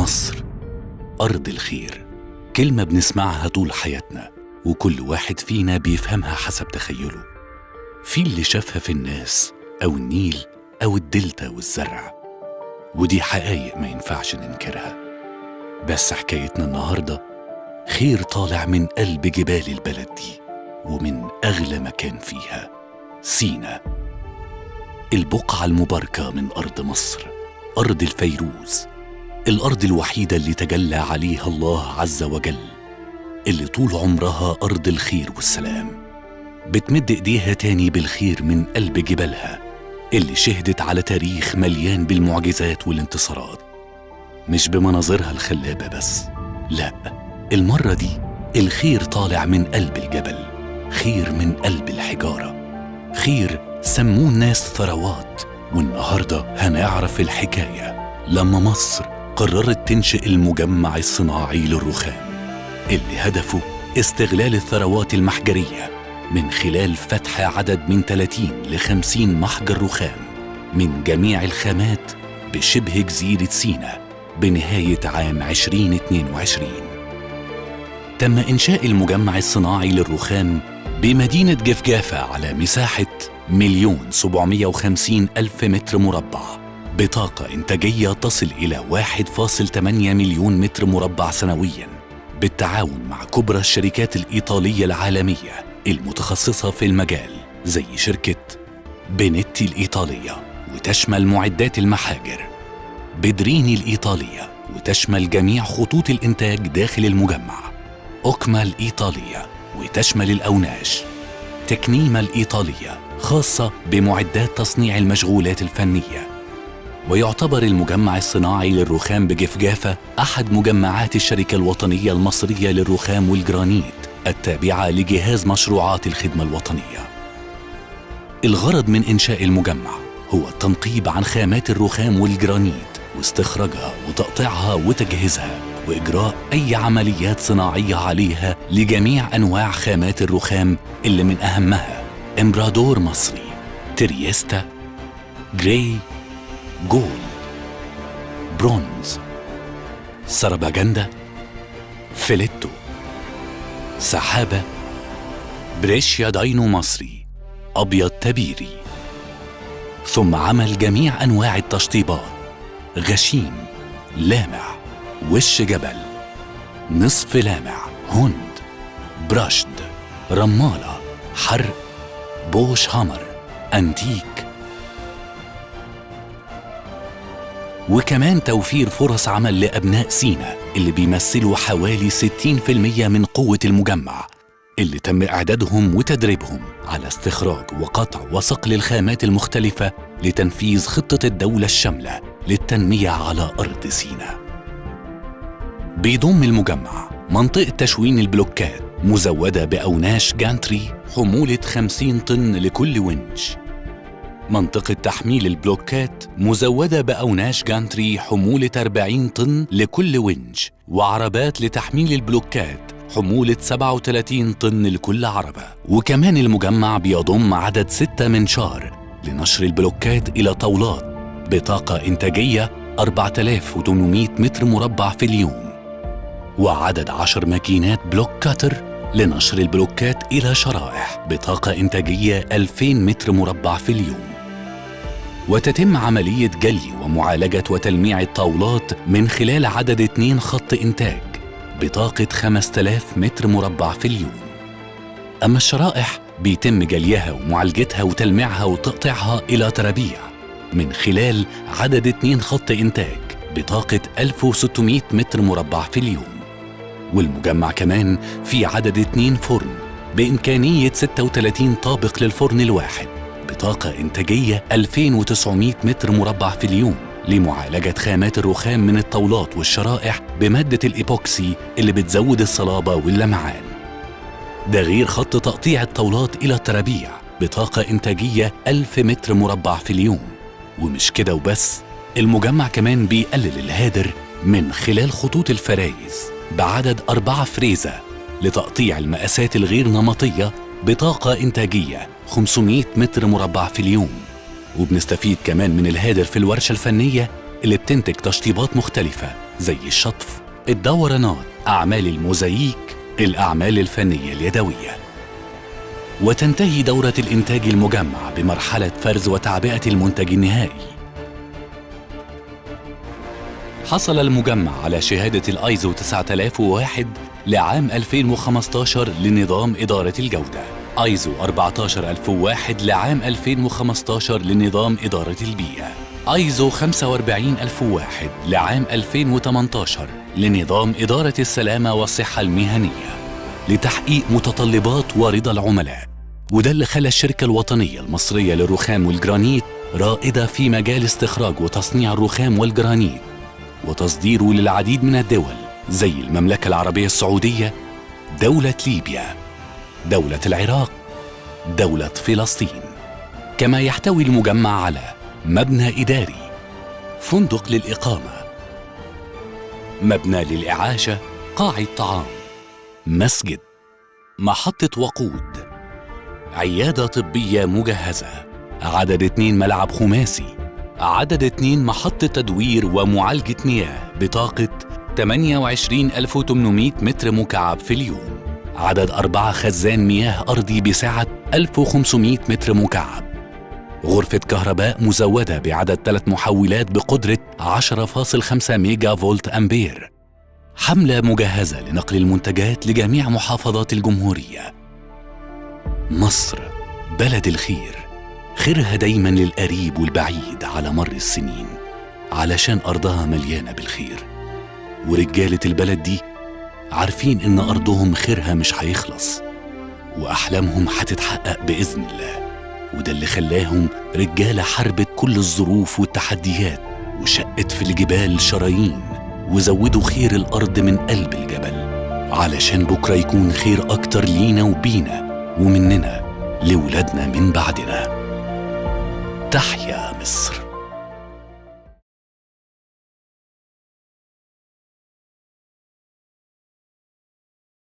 مصر أرض الخير، كلمة بنسمعها طول حياتنا وكل واحد فينا بيفهمها حسب تخيله. في اللي شافها في الناس أو النيل أو الدلتا والزرع، ودي حقايق ما ينفعش ننكرها. بس حكايتنا النهاردة خير طالع من قلب جبال البلد دي ومن أغلى مكان فيها، سينا، البقعة المباركة من أرض مصر، أرض الفيروز، الأرض الوحيدة اللي تجلى عليها الله عز وجل، اللي طول عمرها أرض الخير والسلام، بتمد إيديها تاني بالخير من قلب جبالها اللي شهدت على تاريخ مليان بالمعجزات والانتصارات، مش بمناظرها الخلابة بس، لا، المرة دي الخير طالع من قلب الجبل، خير من قلب الحجارة، خير سموه الناس ثروات. والنهاردة هنعرف الحكاية لما مصر قررت تنشئ المجمع الصناعي للرخام اللي هدفه استغلال الثروات المحجرية من خلال فتح عدد من 30 ل 50 محجر رخام من جميع الخامات بشبه جزيرة سينا بنهاية عام 2022. تم إنشاء المجمع الصناعي للرخام بمدينة جفجافة على مساحة 1,750,000 متر مربع بطاقة إنتاجية تصل إلى 1.8 مليون متر مربع سنوياً، بالتعاون مع كبرى الشركات الإيطالية العالمية المتخصصة في المجال زي شركة بينيتي الإيطالية وتشمل معدات المحاجر، بدريني الإيطالية وتشمل جميع خطوط الإنتاج داخل المجمع، أوكما الإيطالية وتشمل الأوناش، تكنيما الإيطالية خاصة بمعدات تصنيع المشغولات الفنية. ويعتبر المجمع الصناعي للرخام بجفجافة أحد مجمعات الشركة الوطنية المصرية للرخام والجرانيت التابعة لجهاز مشروعات الخدمة الوطنية. الغرض من إنشاء المجمع هو التنقيب عن خامات الرخام والجرانيت واستخراجها وتقطيعها وتجهيزها وإجراء أي عمليات صناعية عليها لجميع أنواع خامات الرخام اللي من أهمها إمبرادور مصري، تريستا، جراي، جولد، برونز، سرباجندا، فيليتو، سحابة، بريشيا داينو مصري، أبيض تبيري، ثم عمل جميع أنواع التشطيبات، غشيم، لامع، وش جبل، نصف لامع، هند، برشد، رمالة، حرق، بوش هامر، أنتيك، وكمان توفير فرص عمل لأبناء سينا اللي بيمثلوا حوالي 60% من قوة المجمع اللي تم إعدادهم وتدريبهم على استخراج وقطع وصقل الخامات المختلفة لتنفيذ خطة الدولة الشاملة للتنمية على أرض سينا. بيضم المجمع منطقة تشوين البلوكات مزودة بأوناش جانتري حمولة 50 طن لكل ونش، منطقة تحميل البلوكات مزودة بأوناش جانتري حمولة 40 طن لكل ونش، وعربات لتحميل البلوكات حمولة 37 طن لكل عربة. وكمان المجمع بيضم عدد 6 منشار لنشر البلوكات إلى طاولات بطاقة إنتاجية 4800 متر مربع في اليوم، وعدد 10 ماكينات بلوك كاتر لنشر البلوكات إلى شرائح بطاقة إنتاجية 2000 متر مربع في اليوم. وتتم عملية جلي ومعالجة وتلميع الطاولات من خلال عدد 2 خط إنتاج بطاقة 5000 متر مربع في اليوم. أما الشرائح بيتم جليها ومعالجتها وتلميعها وتقطيعها إلى ترابيع من خلال عدد 2 خط إنتاج بطاقة 1600 متر مربع في اليوم. والمجمع كمان في عدد 2 فرن بإمكانية 36 طابق للفرن الواحد بطاقة إنتاجية 2900 متر مربع في اليوم لمعالجة خامات الرخام من الطاولات والشرائح بمادة الإيبوكسي اللي بتزود الصلابة واللمعان. ده غير خط تقطيع الطاولات إلى الترابيع بطاقة إنتاجية 1000 متر مربع في اليوم. ومش كده وبس، المجمع كمان بيقلل الهادر من خلال خطوط الفرايز بعدد 4 فريزة لتقطيع المقاسات الغير نمطية بطاقة إنتاجية 500 متر مربع في اليوم. وبنستفيد كمان من الهادر في الورشة الفنية اللي بتنتج تشطيبات مختلفة زي الشطف، الدورانات، أعمال الموزاييك، الأعمال الفنية اليدوية. وتنتهي دورة الإنتاج المجمع بمرحلة فرز وتعبئة المنتج النهائي. حصل المجمع على شهادة الآيزو 9001 لعام 2015 لنظام إدارة الجودة، آيزو 14001 لعام 2015 لنظام إدارة البيئة، آيزو 45001 لعام 2018 لنظام إدارة السلامة والصحة المهنية، لتحقيق متطلبات ورضا العملاء. وده اللي خلى الشركة الوطنية المصرية للرخام والجرانيت رائدة في مجال استخراج وتصنيع الرخام والجرانيت وتصديره للعديد من الدول زي المملكة العربية السعودية، دولة ليبيا، دولة العراق، دولة فلسطين. كما يحتوي المجمع على مبنى إداري، فندق للإقامة، مبنى للإعاشة، قاعة طعام، مسجد، محطة وقود، عيادة طبية مجهزة، عدد 2 ملعب خماسي، عدد 2 محطة تدوير ومعالجة مياه بطاقة 28800 متر مكعب في اليوم، عدد 4 خزان مياه أرضي بسعة 1500 متر مكعب، غرفة كهرباء مزودة بعدد 3 محولات بقدرة 10.5 ميجا فولت أمبير، حملة مجهزة لنقل المنتجات لجميع محافظات الجمهورية. مصر بلد الخير، خيرها دايما للقريب والبعيد على مر السنين، علشان أرضها مليانة بالخير، ورجالة البلد دي عارفين إن أرضهم خيرها مش هيخلص، وأحلامهم هتتحقق بإذن الله. وده اللي خلاهم رجالة حاربت كل الظروف والتحديات وشقت في الجبال شرايين، وزودوا خير الأرض من قلب الجبل، علشان بكرة يكون خير أكتر لينا وبينا ومننا لولادنا من بعدنا. تحيا مصر.